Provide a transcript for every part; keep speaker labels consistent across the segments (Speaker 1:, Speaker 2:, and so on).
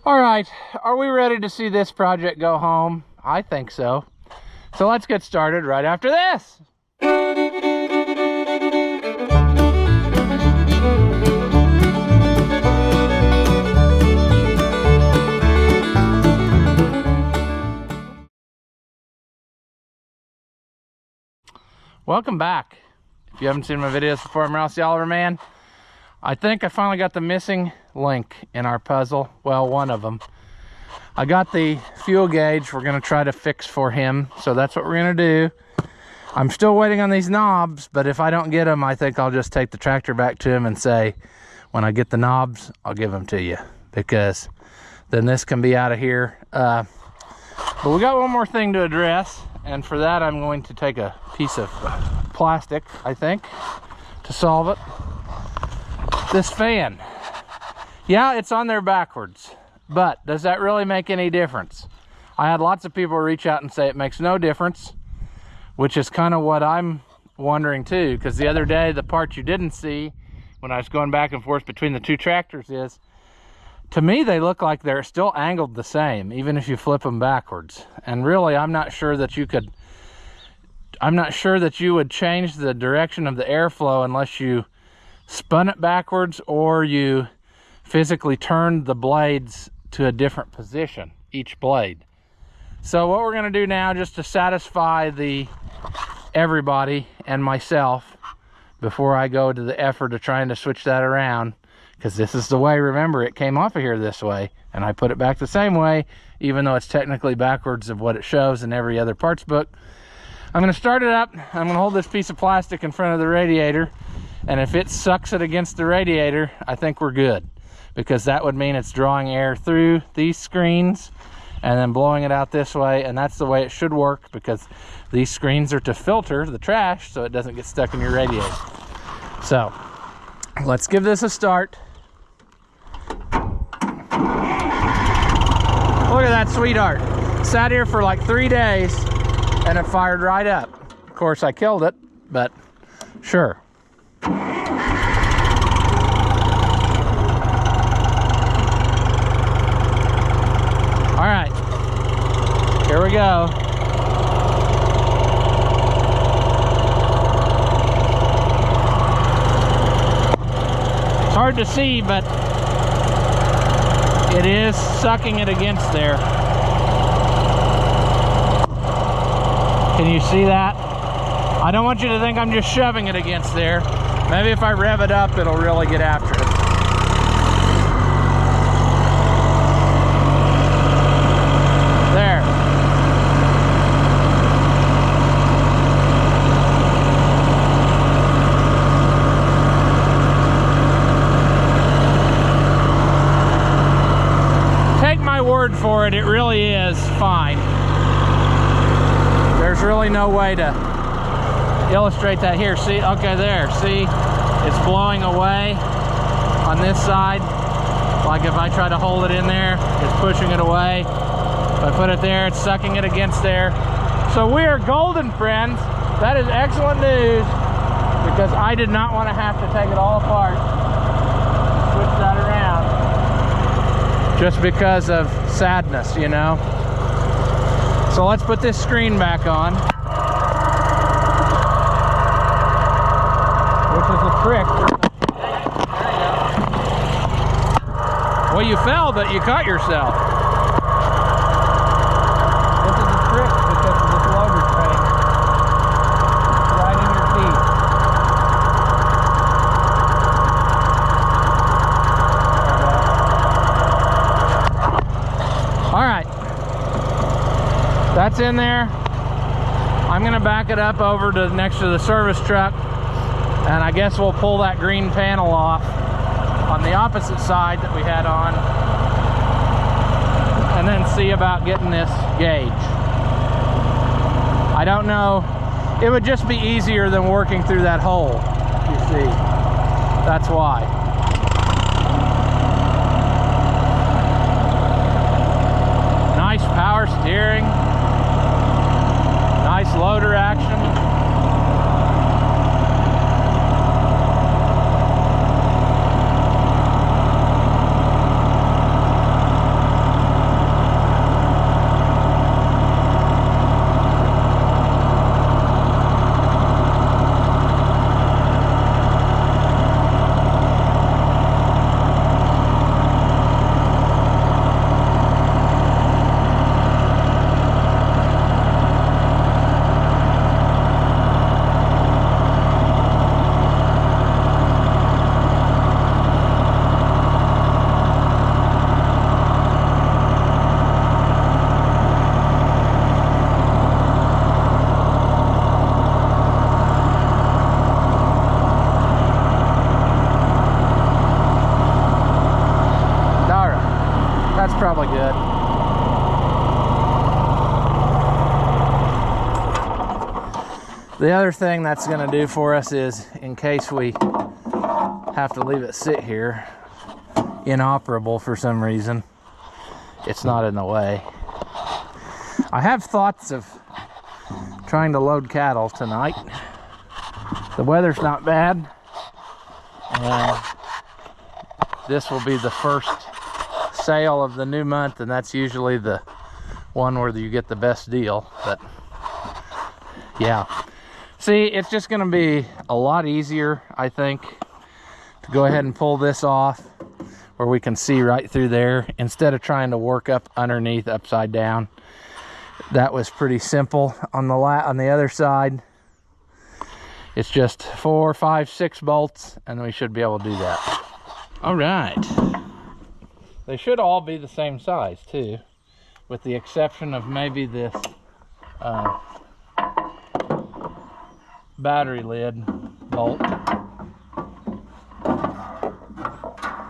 Speaker 1: All right, are we ready to see this project go home? I think so. So let's get started right after this. Welcome back. If you haven't seen my videos before, I'm Ross the Oliver Man. I think I finally got the missing link in our puzzle. Well, one of them. I got the fuel gauge we're going to try to fix for him, so that's what we're going to do. I'm still waiting on these knobs, but if I don't get them, I think I'll just take the tractor back to him and say, when I get the knobs, I'll give them to you, because then this can be out of here. But we got one more thing to address, and for that I'm going to take a piece of plastic, I think, to solve it. This fan. Yeah, it's on there backwards. But does that really make any difference? I had lots of people reach out and say it makes no difference, which is kind of what I'm wondering too, because the other day the part you didn't see when I was going back and forth between the two tractors is, to me they look like they're still angled the same, even if you flip them backwards. And really, I'm not sure that you would change the direction of the airflow unless you spun it backwards or you physically turned the blades to a different position, each blade. So what we're going to do now, just to satisfy everybody and myself before I go to the effort of trying to switch that around, because this is the way, remember, it came off of here this way and I put it back the same way, even though it's technically backwards of what it shows in every other parts book. I'm going to start it up. I'm going to hold this piece of plastic in front of the radiator, and if it sucks it against the radiator, I think we're good, because that would mean it's drawing air through these screens and then blowing it out this way, and that's the way it should work, because these screens are to filter the trash so it doesn't get stuck in your radiator. So let's give this a start. Look at that sweetheart. Sat here for like 3 days and it fired right up. Of course I killed it, but sure. All right, here we go. It's hard to see, but it is sucking it against there. Can you see that? I don't want you to think I'm just shoving it against there. Maybe if I rev it up, it'll really get after it. There. Take my word for it, it really is fine. There's really no way to illustrate that here. See, okay, there, see, it's blowing away on this side. Like if I try to hold it in there, it's pushing it away. If I put it there, it's sucking it against there. So we are golden, friends. That is excellent news, because I did not want to have to take it all apart, switch that around, just because of sadness, you know. So let's put this screen back on, which is a trick. Well, you fell, but you caught yourself. This is a trick because of this loader thing. It's right in your teeth. All right. That's in there. I'm going to back it up over to next to the service truck, and I guess we'll pull that green panel off on the opposite side that we had on, and then see about getting this gauge. I don't know, it would just be easier than working through that hole, you see. That's why. Nice power steering, nice loader action. That's probably good. The other thing that's going to do for us is, in case we have to leave it sit here inoperable for some reason, it's not in the way. I have thoughts of trying to load cattle tonight. The weather's not bad, and this will be the first sale of the new month, and that's usually the one where you get the best deal. But yeah, see, it's just going to be a lot easier, I think, to go ahead and pull this off where we can see right through there instead of trying to work up underneath upside down. That was pretty simple. On the other side, it's just 4, 5, 6 bolts, and we should be able to do that. All right. They should all be the same size too, with the exception of maybe this battery lid bolt,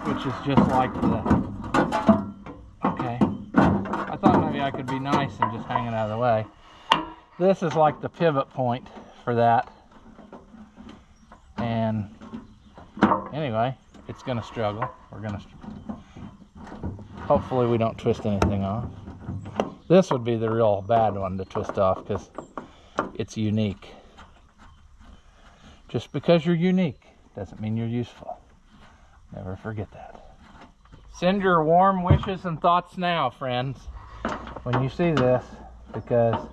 Speaker 1: which is just like the, okay, I thought maybe I could be nice and just hang it out of the way. This is like the pivot point for that. And anyway, it's gonna struggle. We're gonna, hopefully we don't twist anything off. This would be the real bad one to twist off because it's unique. Just because you're unique doesn't mean you're useful. Never forget that. Send your warm wishes and thoughts now, friends, when you see this, because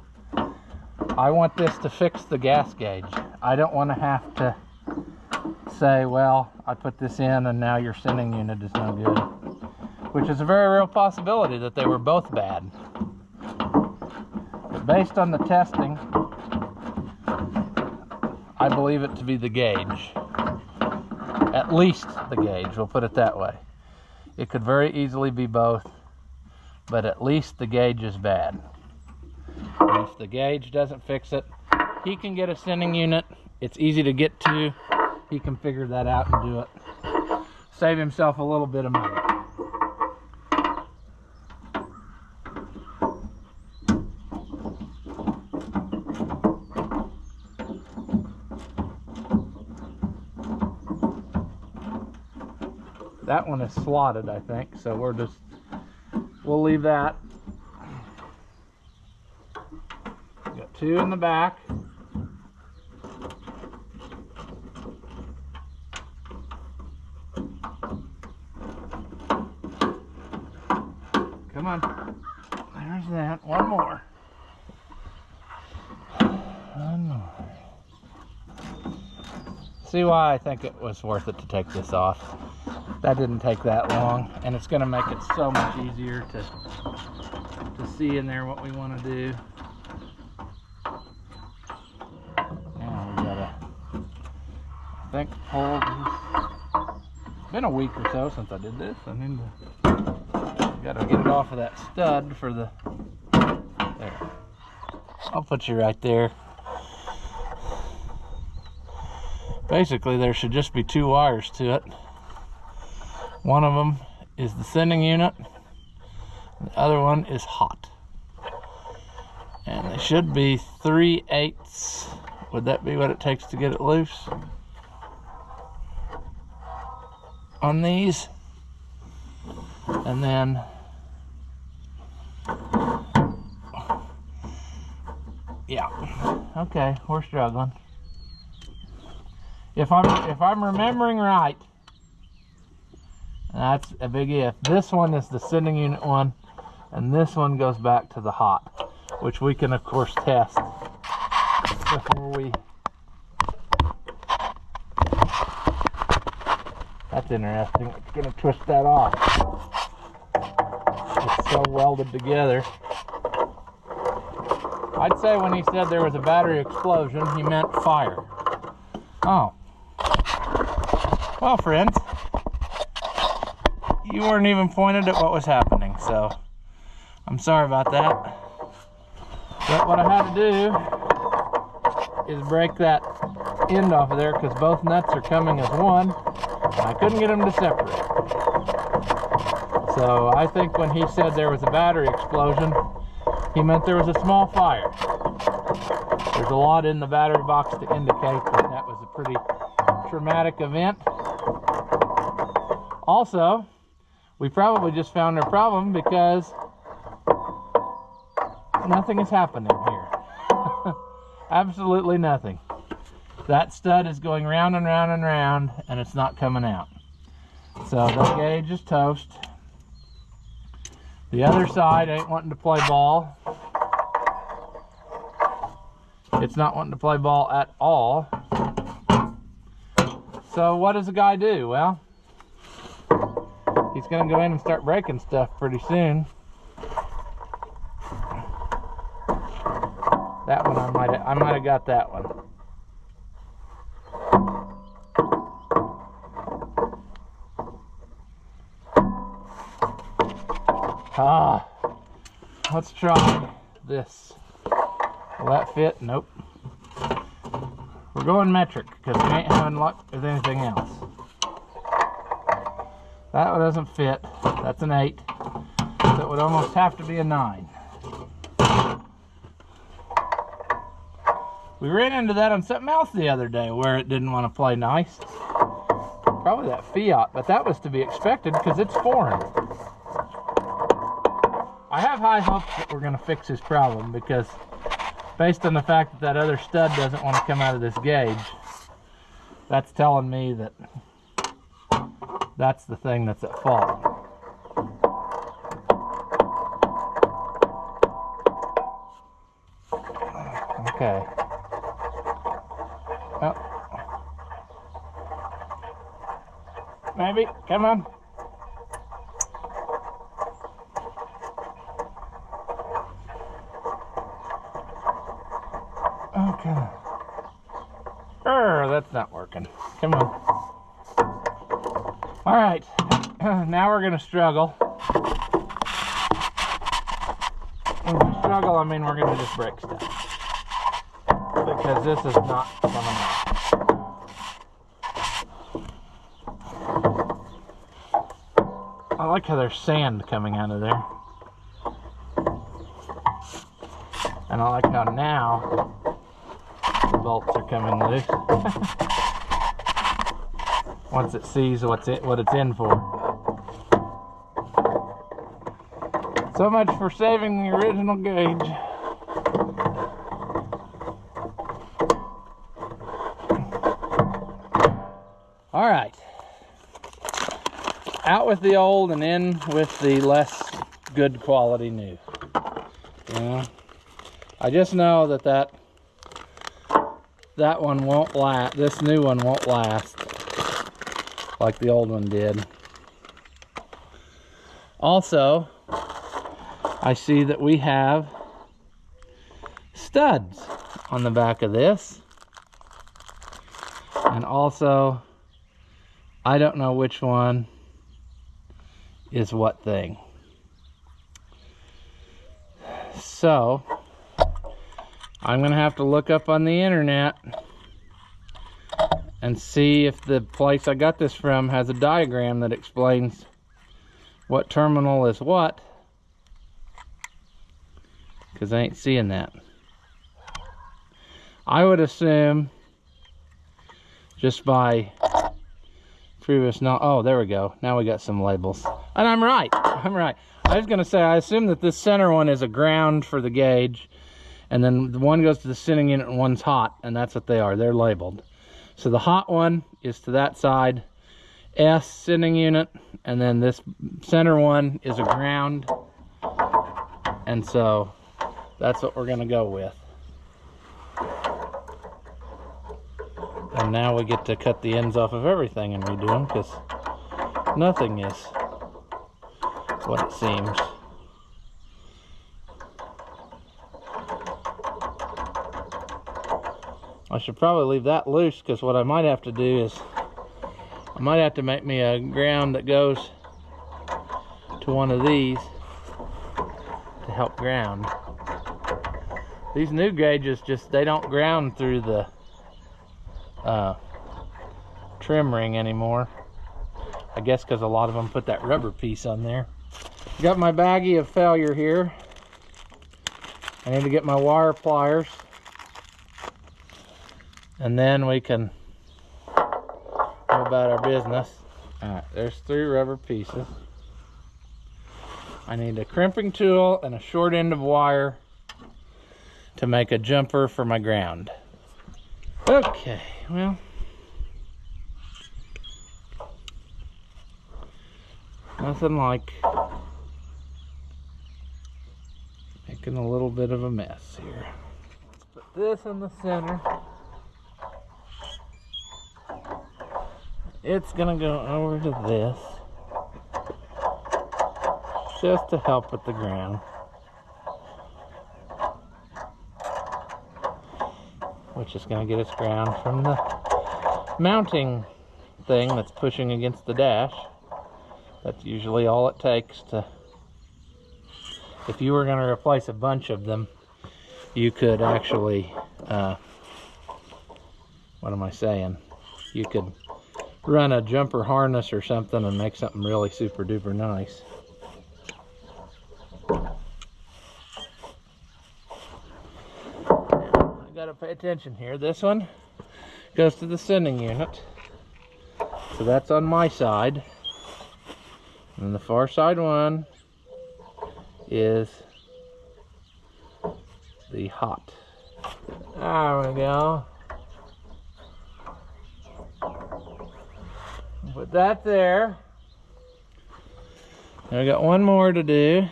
Speaker 1: I want this to fix the gas gauge. I don't want to have to say, well, I put this in and now your sending unit is no good, which is a very real possibility that they were both bad. But based on the testing, I believe it to be the gauge. At least the gauge, we'll put it that way. It could very easily be both, but at least the gauge is bad. And if the gauge doesn't fix it, he can get a sending unit. It's easy to get to. He can figure that out and do it. Save himself a little bit of money. That one is slotted, I think, so we'll leave that. Got 2 in the back. Come on. There's that. One more. One more. See why I think it was worth it to take this off. That didn't take that long, and it's going to make it so much easier to see in there what we want to do. Now we gotta, I think, pull this. It's been a week or so since I did this. I need to, gotta get it off of that stud for the, there. I'll put you right there. Basically, there should just be 2 wires to it. One of them is the sending unit, and the other one is hot. And they should be 3/8. Would that be what it takes to get it loose on these? And then yeah, okay, we're struggling. If I'm remembering right, that's a big if. This one is the sending unit one, and this one goes back to the hot, which we can of course test before we. That's interesting. It's gonna twist that off. It's so welded together. I'd say when he said there was a battery explosion, he meant fire. Oh. Well, friends, you weren't even pointed at what was happening, so I'm sorry about that. But what I had to do is break that end off of there because both nuts are coming as one, and I couldn't get them to separate. So So I think when he said there was a battery explosion, he meant there was a small fire. There's a lot in the battery box to indicate that that was a pretty traumatic event. Also, we probably just found our problem because nothing is happening here. Absolutely nothing. That stud is going round and round and round, and it's not coming out. So the gauge is toast. The other side ain't wanting to play ball. It's not wanting to play ball at all. So what does the guy do? Well, he's going to go in and start breaking stuff pretty soon. That one I might have got that one. Let's try this. Will that fit? Nope. We're going metric because we ain't having luck with anything else. That one doesn't fit. That's an 8. So it would almost have to be a 9. We ran into that on something else the other day where it didn't want to play nice. Probably that Fiat, but that was to be expected because it's foreign. I have high hopes that we're going to fix this problem because based on the fact that that other stud doesn't want to come out of this gauge, that's telling me that that's the thing that's at fault. Okay. Oh. Maybe. Come on. Okay. That's not working. Come on. All right. Now we're going to struggle. When we struggle, I mean we're going to just break stuff. Because this is not coming out. I like how there's sand coming out of there. And I like how now the bolts are coming loose. Once it sees what it's in for. So much for saving the original gauge. All right. Out with the old and in with the less good quality new. You know? I just know that one won't last. This new one won't last like the old one did. Also, I see that we have studs on the back of this. And also, I don't know which one is what thing. So, I'm going to have to look up on the internet and see if the place I got this from has a diagram that explains what terminal is what, because I ain't seeing that. I would assume just by previous knowledge. Oh, there we go. Now we got some labels. And I'm right. I'm right. I was going to say, I assume that this center one is a ground for the gauge, and then the one goes to the sending unit and one's hot, and that's what they are. They're labeled. So the hot one is to that side, S sending unit, and then this center one is a ground. And so that's what we're going to go with. And now we get to cut the ends off of everything and redo them, because nothing is what it seems. I should probably leave that loose, because what I might have to do is I might have to make me a ground that goes to one of these to help ground. These new gauges they don't ground through the trim ring anymore. I guess because a lot of them put that rubber piece on there. Got my baggie of failure here. I need to get my wire pliers. And then we can go about our business. Alright, there's 3 rubber pieces. I need a crimping tool and a short end of wire to make a jumper for my ground. Okay, well, nothing like making a little bit of a mess here. Let's put this in the center. It's gonna go over to this just to help with the ground. Which is gonna get its ground from the mounting thing that's pushing against the dash. That's usually all it takes to, if you were going to replace a bunch of them, you could actually, what am I saying? You could run a jumper harness or something and make something really super duper nice. I gotta pay attention here. This one goes to the sending unit. So that's on my side. And the far side one is the hot. There we go. Put that there. Now I got one more to do.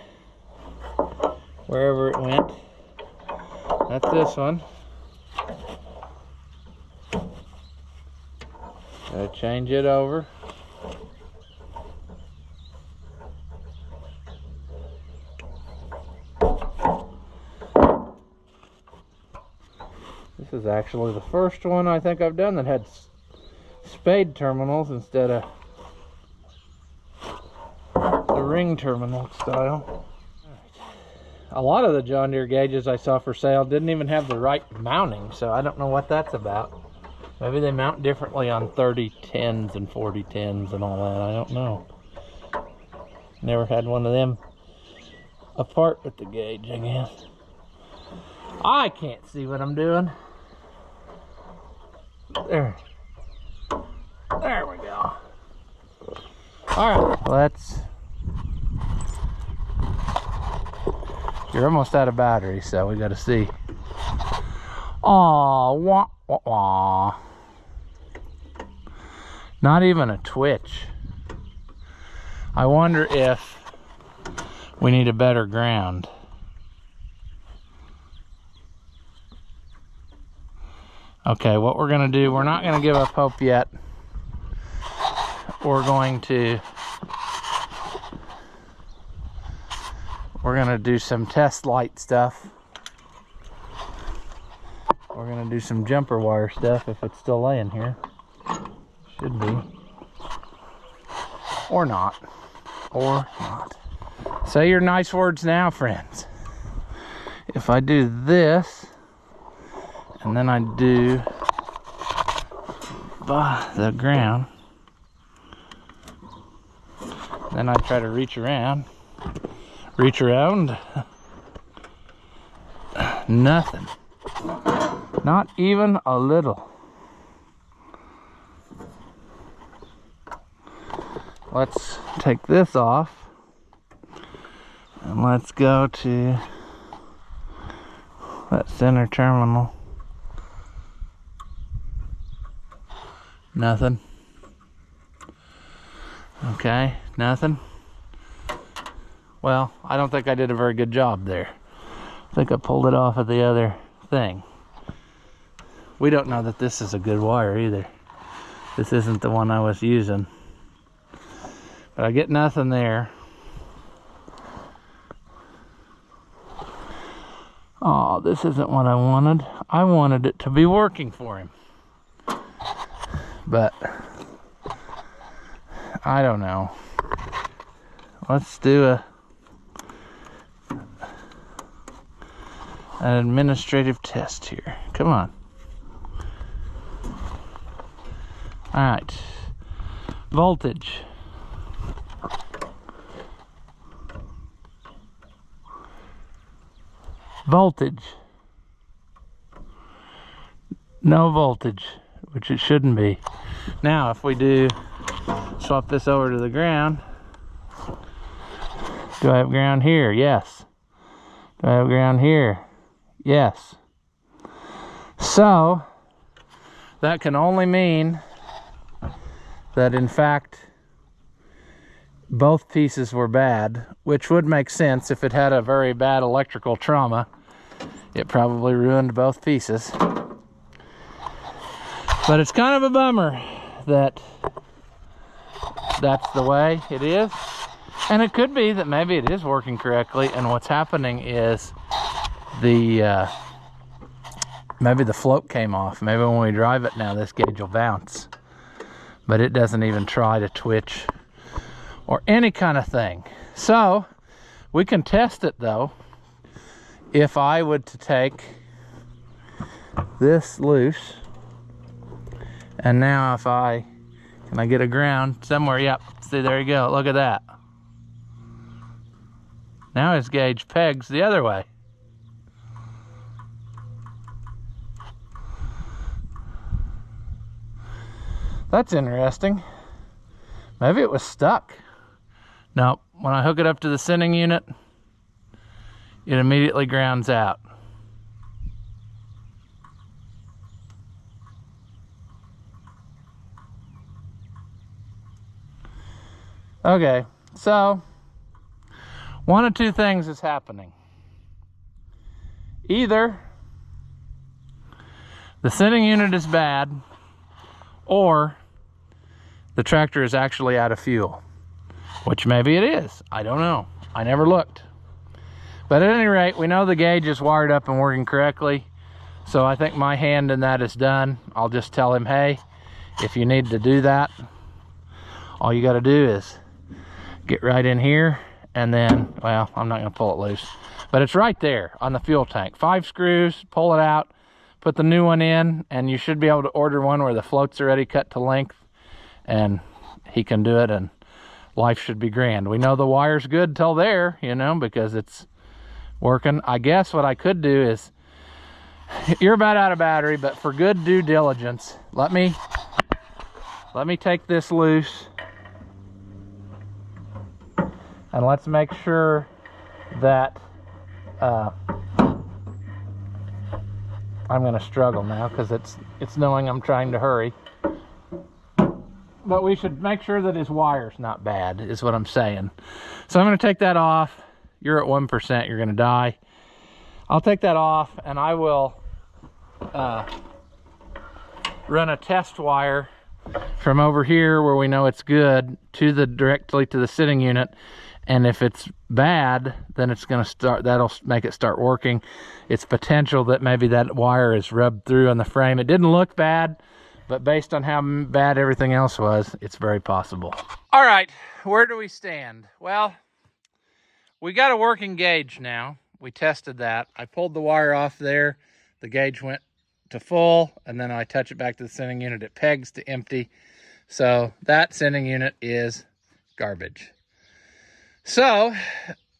Speaker 1: Wherever it went. That's this one. Gotta change it over. This is actually the first one I think I've done that had spade terminals instead of the ring terminal style. A lot of the John Deere gauges I saw for sale didn't even have the right mounting, so I don't know what that's about. Maybe they mount differently on 3010s and 4010s and all that. I don't know. Never had one of them apart with the gauge, I guess. I can't see what I'm doing. There. There we go. Alright, let's... You're almost out of battery, so we gotta see. Aw, wah, wah, wah. Not even a twitch. I wonder if we need a better ground. Okay, what we're gonna do, we're not gonna give up hope yet. We're gonna do some test light stuff. We're gonna do some jumper wire stuff if it's still laying here. Should be. Or not. Or not. Say your nice words now, friends. If I do this, and then I do the ground, then I try to reach around, nothing, not even a little. Let's take this off and let's go to that center terminal. Nothing. Okay, nothing. Well, I don't think I did a very good job there. I think I pulled it off of the other thing. We don't know that this is a good wire either. This isn't the one I was using. But I get nothing there. Oh, this isn't what I wanted. I wanted it to be working for him. But I don't know. Let's do an administrative test here. Come on. All right. voltage. No voltage, which it shouldn't be. Now, if we do swap this over to the ground, do I have ground here? Yes. Do I have ground here? Yes. So, that can only mean that in fact both pieces were bad, which would make sense. If it had a very bad electrical trauma, it probably ruined both pieces. But it's kind of a bummer that that's the way it is. And it could be that maybe it is working correctly, and what's happening is maybe the float came off. Maybe when we drive it now, this gauge will bounce. But it doesn't even try to twitch or any kind of thing. So we can test it though. If I would to take this loose, and now if can I get a ground somewhere? Yep, see, there you go, look at that. Now his gauge pegs the other way. That's interesting. Maybe it was stuck. Now, when I hook it up to the sending unit, it immediately grounds out. Okay, so one of two things is happening. Either the sending unit is bad, or the tractor is actually out of fuel, which maybe it is. I don't know. I never looked. But at any rate, we know the gauge is wired up and working correctly. So I think my hand in that is done. I'll just tell him, hey, if you need to do that, all you got to do is get right in here, and then, well, I'm not going to pull it loose, but it's right there on the fuel tank. 5 screws, pull it out, put the new one in, and you should be able to order one where the float's already cut to length, and he can do it, and life should be grand. We know the wire's good till there, you know, because it's working. I guess what I could do is, you're about out of battery, but for good due diligence, let me take this loose, and let's make sure that I'm gonna struggle now because it's knowing I'm trying to hurry. But we should make sure that his wire's not bad, is what I'm saying. So I'm gonna take that off. You're at 1%, you're gonna die. I'll take that off, and I will run a test wire from over here where we know it's good directly to the sitting unit. And if it's bad, then it's gonna that'll make it start working. It's potential that maybe that wire is rubbed through on the frame. It didn't look bad, but based on how bad everything else was, it's very possible. All right, where do we stand? Well, we got a working gauge now. We tested that. I pulled the wire off there. The gauge went to full, and then I touch it back to the sending unit. It pegs to empty. So that sending unit is garbage. So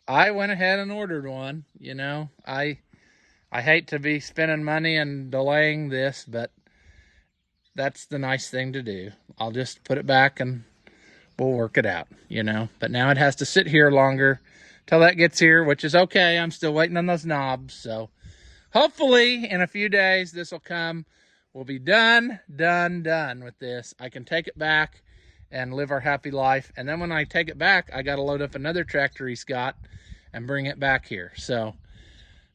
Speaker 1: I went ahead and ordered one. You know, I hate to be spending money and delaying this, but that's the nice thing to do. I'll just put it back and we'll work it out, you know. But now it has to sit here longer till that gets here, which is okay. I'm still waiting on those knobs. So hopefully in a few days this will come. We'll be done with this. I can take it back and live our happy life. And then when I take it back, I got to load up another tractor he's got and bring it back here. So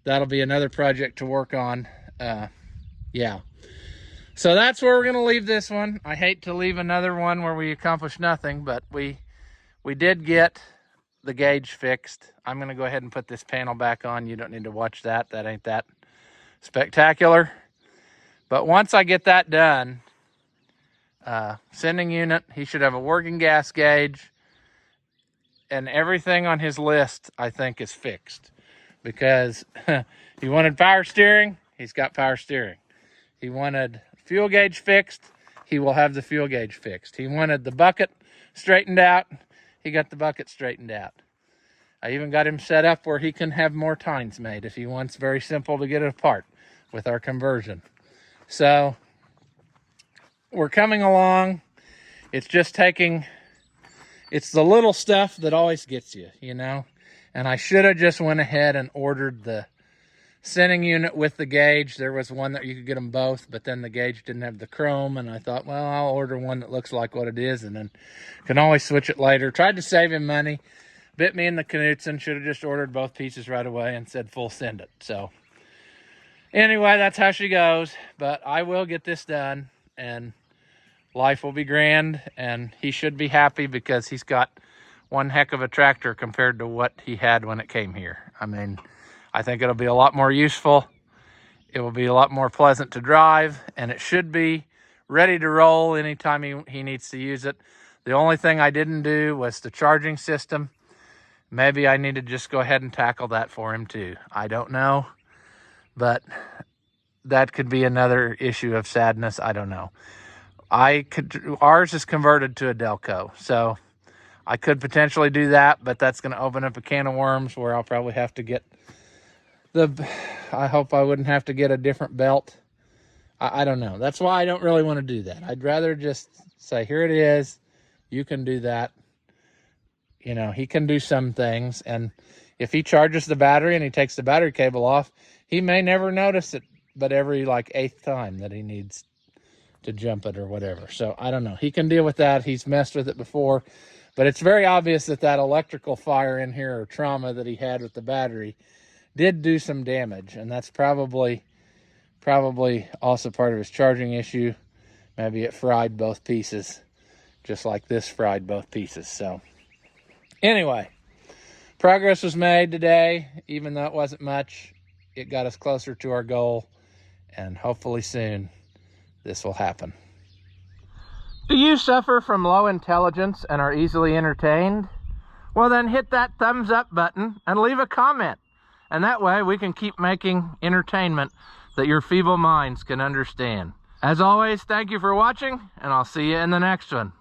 Speaker 1: that'll be another project to work on. Yeah. So that's where we're going to leave this one. I hate to leave another one where we accomplish nothing, but we did get the gauge fixed. I'm going to go ahead and put this panel back on. You don't need to watch that. That ain't that spectacular. But once I get that done, sending unit, he should have a working gas gauge, and everything on his list I think is fixed, because he wanted power steering, he's got power steering. He wanted fuel gauge fixed, he will have the fuel gauge fixed. He wanted the bucket straightened out, he got the bucket straightened out. I even got him set up where he can have more tines made if he wants. Very simple to get it apart with our conversion. So we're coming along. It's just taking, it's the little stuff that always gets you, you know. And I should have just went ahead and ordered the sending unit with the gauge. There was one that you could get them both, but then the gauge didn't have the chrome, and I thought, well, I'll order one that looks like what it is, and then can always switch it later. Tried to save him money. Bit me in the Knutson. Should have just ordered both pieces right away and said full send it. So anyway, that's how she goes. But I will get this done, and life will be grand, and he should be happy because he's got one heck of a tractor compared to what he had when it came here. I mean, I think it'll be a lot more useful. It will be a lot more pleasant to drive, and it should be ready to roll anytime he needs to use it. The only thing I didn't do was the charging system. Maybe I need to just go ahead and tackle that for him too. I don't know, but that could be another issue of sadness. I don't know. Ours is converted to a Delco, so I could potentially do that, but that's going to open up a can of worms where I'll probably have to get I hope I wouldn't have to get a different belt. I don't know. That's why I don't really want to do that. I'd rather just say, here it is. You can do that. You know, he can do some things. And if he charges the battery and he takes the battery cable off, he may never notice it, but every like 8th time that he needs to jump it or whatever. So I don't know. He can deal with that. He's messed with it before. But it's very obvious that that electrical fire in here, or trauma that he had with the battery, did do some damage. And that's probably also part of his charging issue. Maybe it fried both pieces, just like this fried both pieces. So anyway, progress was made today. Even though it wasn't much, it got us closer to our goal. And hopefully soon this will happen. Do you suffer from low intelligence and are easily entertained? Well, then hit that thumbs up button and leave a comment. And that way we can keep making entertainment that your feeble minds can understand. As always, thank you for watching, and I'll see you in the next one.